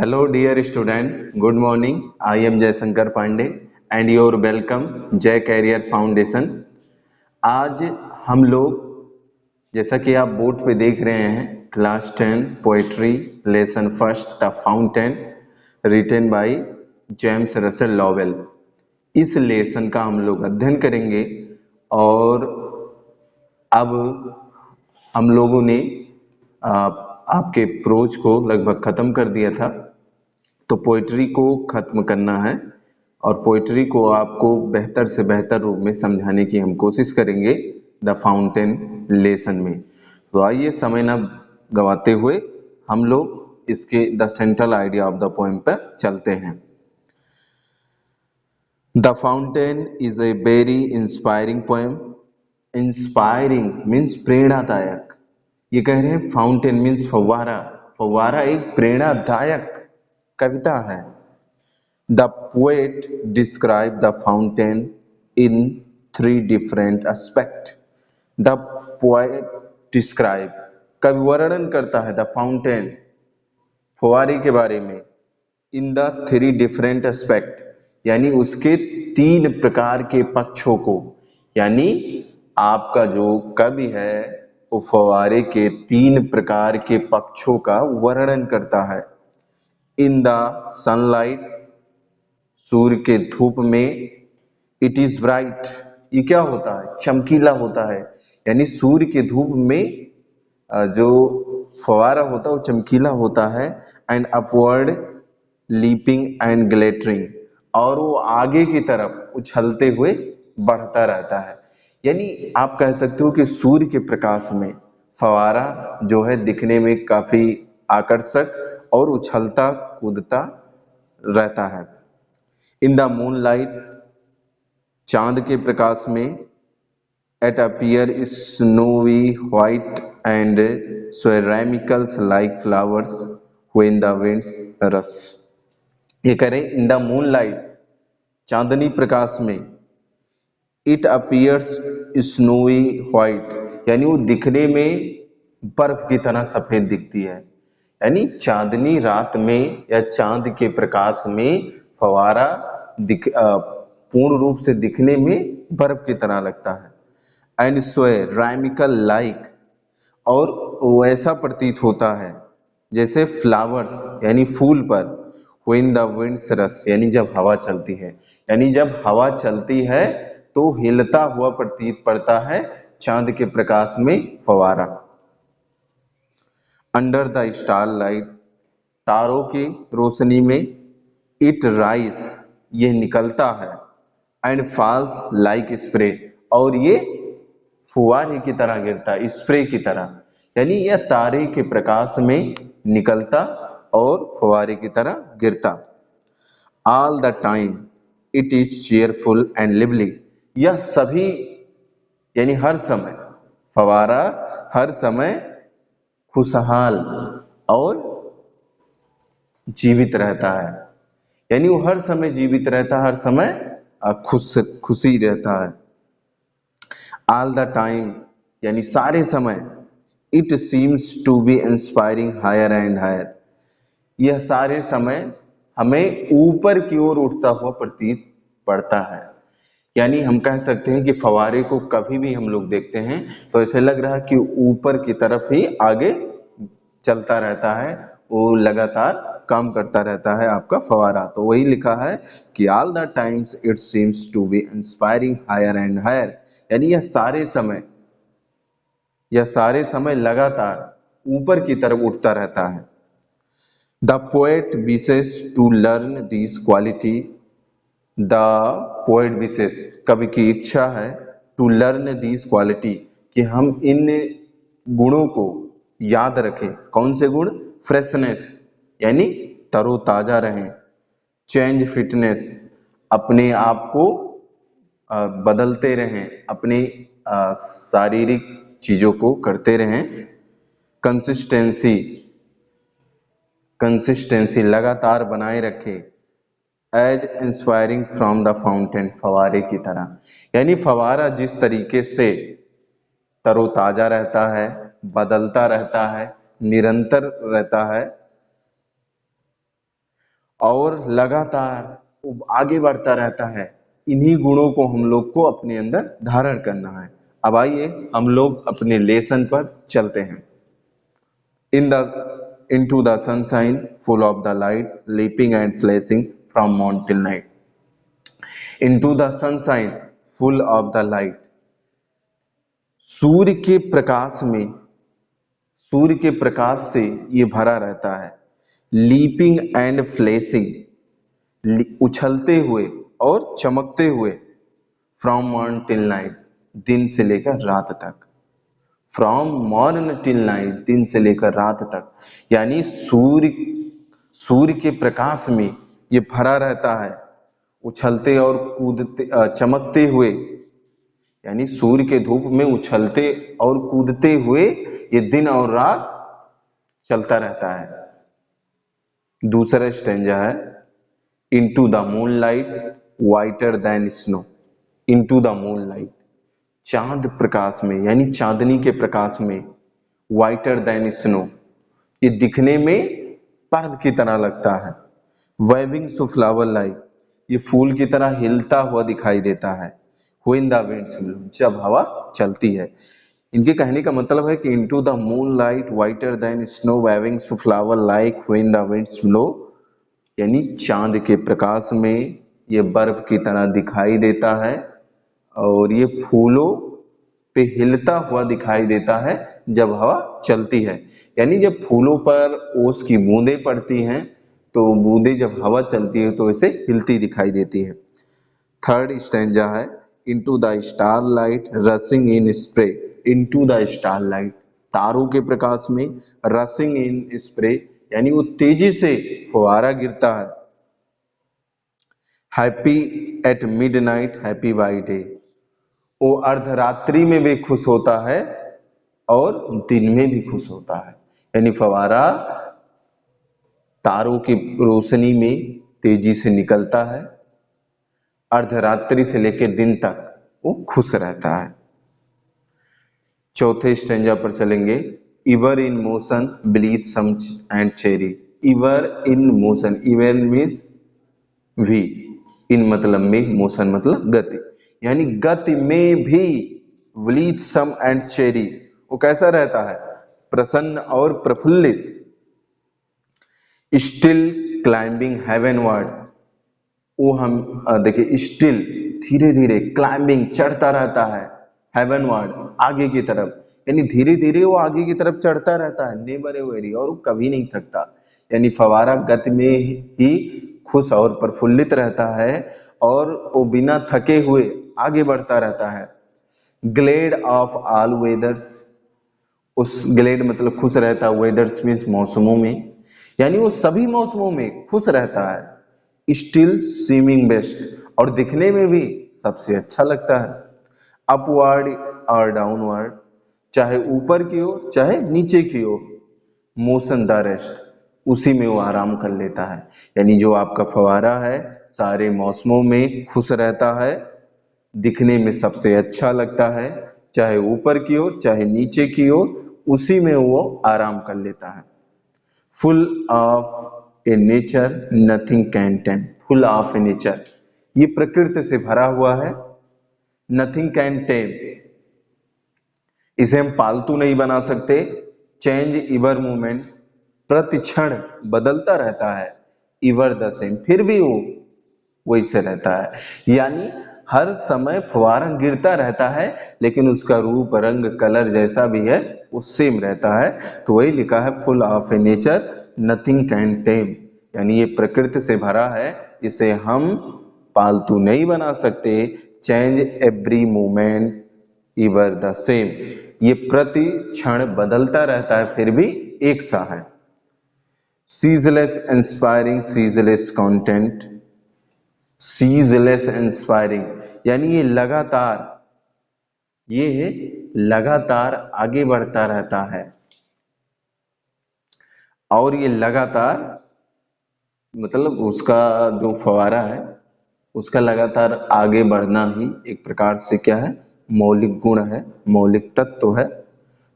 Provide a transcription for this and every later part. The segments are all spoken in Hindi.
Hello, dear student. Good morning. I am Jayasankar Pandey and you're welcome जय कैरियर फाउंडेशन। आज हम लोग जैसा कि आप बोर्ड पे देख रहे हैं class 10 poetry lesson first the fountain written by James Russell Lowell. इस लेसन का हम लोग अध्ययन करेंगे और अब हम लोगों ने आपके प्रोज को लगभग खत्म कर दिया था, तो पोइट्री को खत्म करना है और पोइट्री को आपको बेहतर से बेहतर रूप में समझाने की हम कोशिश करेंगे द फाउंटेन लेसन में। तो आइए समय न गवाते हुए हम लोग इसके the central idea of the poem पर चलते हैं। The fountain is a very inspiring poem. Inspiring means प्रेरणादायक। ये कह रहे हैं फाउंटेन मीन्स फव्वारा। फव्वारा एक प्रेरणादायक कविता है। The poet described the fountain in three different aspects. The poet described कवि वर्णन करता है द फाउंटेन फव्वारे के बारे में in the three different aspect, यानी उसके तीन प्रकार के पक्षों को। यानी आपका जो कवि है वो फव्वारे के तीन प्रकार के पक्षों का वर्णन करता है। इन द सनलाइट, सूर्य के धूप में। इट इज ब्राइट, ये क्या होता है? चमकीला होता है। यानी सूर्य के धूप में जो फव्वारा होता है वो चमकीला होता है। And upward leaping and glittering, और वो आगे की तरफ उछलते हुए बढ़ता रहता है। यानी आप कह सकते हो कि सूर्य के प्रकाश में फव्वारा जो है दिखने में काफी आकर्षक और उछलता कूदता रहता है। इन द मूनलाइट, चांद के प्रकाश में। At appear snowy white and ceramics like flowers when the winds rush। ये करें इन द मूनलाइट, चांदनी प्रकाश में। इट अपीयर्स स्नोवी व्हाइट, यानी वो दिखने में बर्फ की तरह सफेद दिखती है। यानी चांदनी रात में या चांद के प्रकाश में फव्वारा पूर्ण रूप से दिखने में बर्फ की तरह लगता है। एंड ceramical लाइक, और वैसा प्रतीत होता है जैसे फ्लावर्स यानी फूल पर। when the winds rush, यानी जब हवा चलती है। यानी जब हवा चलती है तो हिलता हुआ प्रतीत पड़ता है चांद के प्रकाश में फव्वारा। अंडर द स्टार लाइट, तारों की रोशनी में। इट राइज, ये निकलता है। एंड फॉल्स लाइक स्प्रे, और ये फुवारे की तरह गिरता है, स्प्रे की तरह। यानी यह तारे के प्रकाश में निकलता और फुवारे की तरह गिरता। All the time it is cheerful and lively, यह सभी यानी हर समय, फव्वारा हर समय खुशहाल और जीवित रहता है। यानी वो हर समय जीवित रहता है, हर समय खुशी रहता है। ऑल द टाइम यानी सारे समय। It seems to be inspiring higher and higher, यह सारे समय हमें ऊपर की ओर उठता हुआ प्रतीत पड़ता है। यानी हम कह सकते हैं कि फव्वारे को कभी भी हम लोग देखते हैं तो ऐसे लग रहा है कि ऊपर की तरफ ही आगे चलता रहता है, वो लगातार काम करता रहता है आपका फव्वारा। तो वही लिखा है कि all the times it seems to be inspiring higher and higher, यानी यह सारे समय लगातार ऊपर की तरफ उठता रहता है। The poet wishes to learn this quality, the poet wishes, कवि की इच्छा है, टू लर्न दिस क्वालिटी, कि हम इन गुणों को याद रखें। कौन से गुण? फ्रेशनेस यानी तरोताजा रहें। चेंज फिटनेस, अपने आप को बदलते रहें, अपनी शारीरिक चीजों को करते रहें। कंसिस्टेंसी लगातार बनाए रखें। As inspiring from the fountain, फव्वारे की तरह। यानी फव्वारा जिस तरीके से तरोताजा रहता है, बदलता रहता है, निरंतर रहता है, और लगातार वो आगे बढ़ता रहता है। इन्हीं गुणों को हम लोग को अपने अंदर धारण करना है। अब आइए हम लोग अपने लेसन पर चलते हैं। Into the sunshine full of the light leaping and flashing from morn till night. Into the sunshine full of the light, सूर्य के प्रकाश में, सूर्य के प्रकाश से ये भरा रहता है। लीपिंग एंड फ्लैशिंग, उछलते हुए और चमकते हुए। फ्रॉम मॉर्न टिल नाइट, दिन से लेकर रात तक। फ्रॉम मॉर्न टिल नाइट, दिन से लेकर रात तक, यानी सूर्य के प्रकाश में ये भरा रहता है, उछलते और कूदते चमकते हुए, यानी सूर्य के धूप में उछलते और कूदते हुए ये दिन और रात चलता रहता है। दूसरा स्टैंजा है into the moonlight whiter than snow. Into the moonlight, चांद प्रकाश में, यानी चांदनी के प्रकाश में। वाइटर देन स्नो, ये दिखने में पर्व की तरह लगता है। वेविंग फ्लावर लाइक, ये फूल की तरह हिलता हुआ दिखाई देता है। व्हेन द विंड्स ब्लो, जब हवा चलती है। इनके कहने का मतलब है कि into the moonlight whiter than snow waving flower like when the winds blow, यानी चांद के प्रकाश में ये बर्फ की तरह दिखाई देता है और ये फूलों पे हिलता हुआ दिखाई देता है जब हवा चलती है। यानी जब फूलों पर ओस की बूंदें पड़ती हैं तो बूंदें जब हवा चलती है तो इसे हिलती दिखाई देती है। थर्ड स्टैंजा है into the star light रसिंग in spray. Into the star light, तारों के प्रकाश में। रसिंग इन स्प्रे, यानी वो तेजी से फुहारा गिरता है। Happy at midnight happy by day, वो अर्धरात्रि में भी खुश होता है और दिन में भी खुश होता है। यानी फवारा तारों की रोशनी में तेजी से निकलता है, अर्धरात्रि से लेकर दिन तक वो खुश रहता है। चौथे स्टेंजा पर चलेंगे। Ever in motion blithesome and cheery. Ever in motion, ever means भी, इन मतलब में, मोशन मतलब गति, यानी गति में भी। ब्लीथ सम एंड चेरी, वो कैसा रहता है? प्रसन्न और प्रफुल्लित। स्टिल क्लाइंबिंग हेवनवर्ड, वो हम देखिए स्टिल, धीरे धीरे, क्लाइंबिंग, चढ़ता रहता है, हेवनवर्ड, आगे की तरफ, यानी धीरे धीरे वो आगे की तरफ चढ़ता रहता है, नेवर ए वेरी, और वो कभी नहीं थकता। यानी फवारा गति में ही खुश और प्रफुल्लित रहता है और वो बिना थके हुए आगे बढ़ता रहता है। ग्लेड ऑफ ऑल वेदर्स, उस ग्लेड मतलब खुश रहता है, वेदर्स मीन्स मौसमों में, यानी वो सभी मौसमों में खुश रहता है। स्टिल सीमिंग बेस्ट, और दिखने में भी सबसे अच्छा लगता है। अपवर्ड और डाउनवर्ड, चाहे ऊपर की ओर चाहे नीचे की ओर। मोशन द रेस्ट, उसी में वो आराम कर लेता है। यानी जो आपका फवारा है सारे मौसमों में खुश रहता है, दिखने में सबसे अच्छा लगता है, चाहे ऊपर की ओर चाहे नीचे की ओर, उसी में वो आराम कर लेता है। Full of A nature nothing can time. Full of A nature, ये प्रकृति से भरा हुआ है। नथिंग कैन टेम, इसे हम पालतू नहीं बना सकते। चेंज इवर मूवमेंट, प्रति क्षण बदलता रहता है। इवर द सेम, फिर भी वो वैसे रहता है। यानी हर समय फुहारा गिरता रहता है लेकिन उसका रूप रंग कलर जैसा भी है वो सेम रहता है। तो वही लिखा है full of A nature nothing can टेम, यानी ये प्रकृति से भरा है, इसे हम पालतू नहीं बना सकते। Change every moment इवर the same, ये प्रति क्षण बदलता रहता है फिर भी एक सा है। Ceaseless inspiring ceaseless content. Ceaseless inspiring, यानी ये लगातार आगे बढ़ता रहता है और ये लगातार मतलब उसका जो फवारा है उसका लगातार आगे बढ़ना ही एक प्रकार से क्या है? मौलिक गुण है, मौलिक तत्व है।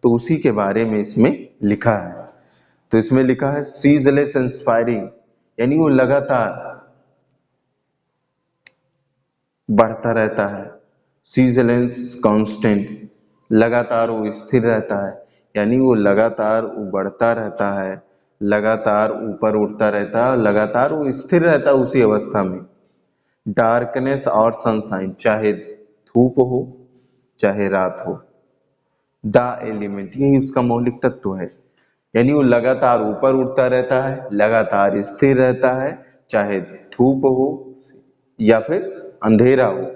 तो उसी के बारे में इसमें लिखा है। तो इसमें लिखा है सीजलेस इंस्पायरिंग, यानी वो लगातार बढ़ता रहता है। सीजलेंस कांस्टेंट, लगातार वो स्थिर रहता है, यानी वो लगातार वो बढ़ता रहता है, लगातार ऊपर उठता रहता है, लगातार वो स्थिर रहता है उसी अवस्था में। डार्कनेस और सनशाइन, चाहे धूप हो चाहे रात हो। द एलिमेंट, यही उसका मौलिक तत्व है, यानी वो लगातार ऊपर उठता रहता है, लगातार स्थिर रहता है, चाहे धूप हो या फिर अंधेरा हो।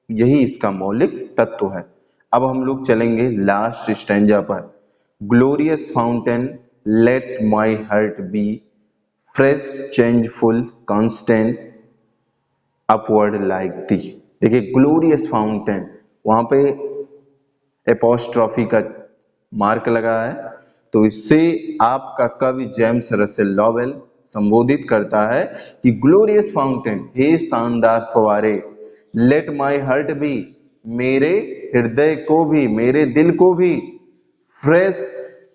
यही इसका मौलिक तत्व है। अब हम लोग चलेंगे लास्ट स्टैंजा पर। Glorious fountain, let my heart be fresh changeful constant upward like thee. देखिए ग्लोरियस फाउंटेन, वहां पे एपोस्ट्रॉफी का मार्क लगा है, तो इससे आपका कवि जेम्स रसेल लॉवेल संबोधित करता है कि ग्लोरियस फाउंटेन, हे शानदार फवारे, लेट माई हार्ट बी, मेरे हृदय को भी, मेरे दिल को भी फ्रेश,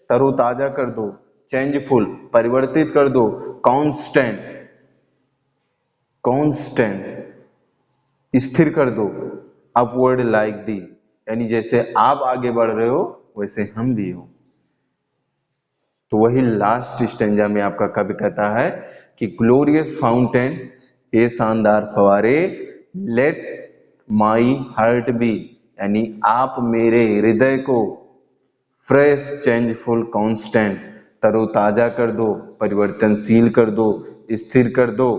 तरोताजा कर दो, चेंजफुल, परिवर्तित कर दो, कांस्टेंट, कांस्टेंट, स्थिर कर दो, अपवर्ड लाइक दी, यानी जैसे आप आगे बढ़ रहे हो वैसे हम भी हो। तो वही लास्ट स्टेंजा में आपका कवि कहता है कि ग्लोरियस फाउंटेन, ये शानदार फवारे, लेट माई हार्ट बी, यानी आप मेरे हृदय को फ्रेश चेंजफुल कांस्टेंट, तरोताजा कर दो, परिवर्तनशील कर दो, स्थिर कर दो,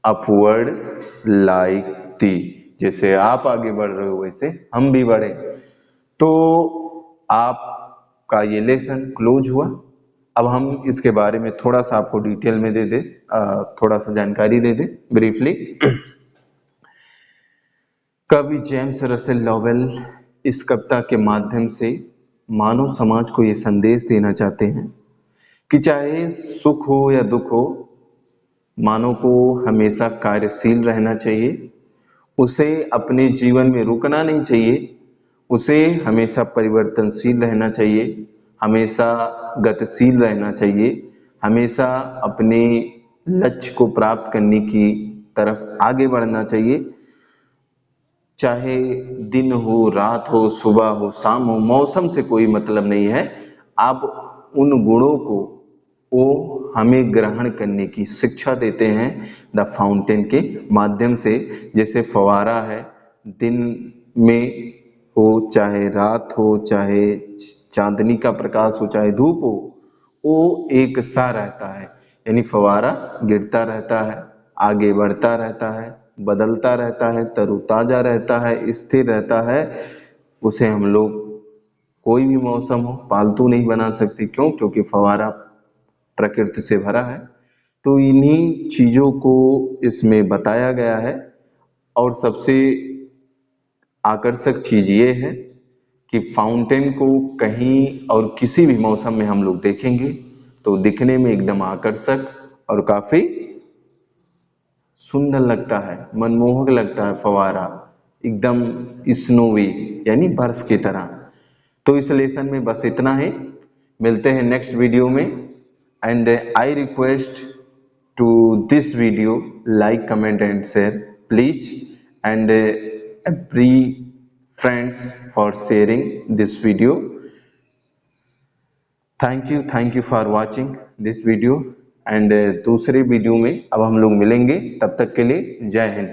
अपवर्ड लाइक दी, जैसे आप आगे बढ़ रहे हो वैसे हम भी बढ़े। तो आपका ये लेसन क्लोज हुआ। अब हम इसके बारे में थोड़ा सा आपको डिटेल में दे दे, थोड़ा सा जानकारी दे दे ब्रीफली। कवि जेम्स रसेल लॉवेल इस कविता के माध्यम से मानव समाज को ये संदेश देना चाहते हैं कि चाहे सुख हो या दुख हो, मानव को हमेशा कार्यशील रहना चाहिए, उसे अपने जीवन में रुकना नहीं चाहिए, उसे हमेशा परिवर्तनशील रहना चाहिए, हमेशा गतिशील रहना चाहिए, हमेशा अपने लक्ष्य को प्राप्त करने की तरफ आगे बढ़ना चाहिए। चाहे दिन हो, रात हो, सुबह हो, शाम हो, मौसम से कोई मतलब नहीं है। आप उन गुणों को वो हमें ग्रहण करने की शिक्षा देते हैं द फाउंटेन के माध्यम से। जैसे फवारा है, दिन में हो चाहे रात हो, चाहे चांदनी का प्रकाश हो चाहे धूप हो, वो एक सा रहता है, यानी फवारा गिरता रहता है, आगे बढ़ता रहता है, बदलता रहता है, तरोताजा रहता है, स्थिर रहता है। उसे हम लोग कोई भी मौसम हो पालतू नहीं बना सकते। क्यों? क्योंकि फवारा प्रकृति से भरा है। तो इन्हीं चीजों को इसमें बताया गया है। और सबसे आकर्षक चीज ये है कि फाउंटेन को कहीं और किसी भी मौसम में हम लोग देखेंगे तो दिखने में एकदम आकर्षक और काफी सुंदर लगता है, मनमोहक लगता है फवारा, एकदम स्नोवी यानी बर्फ की तरह। तो इस लेसन में बस इतना ही, मिलते हैं नेक्स्ट वीडियो में। And I request to this video like comment and share please, and every friends for sharing this video. Thank you for watching this video. And दूसरे वीडियो में अब हम लोग मिलेंगे, तब तक के लिए जय हिंद।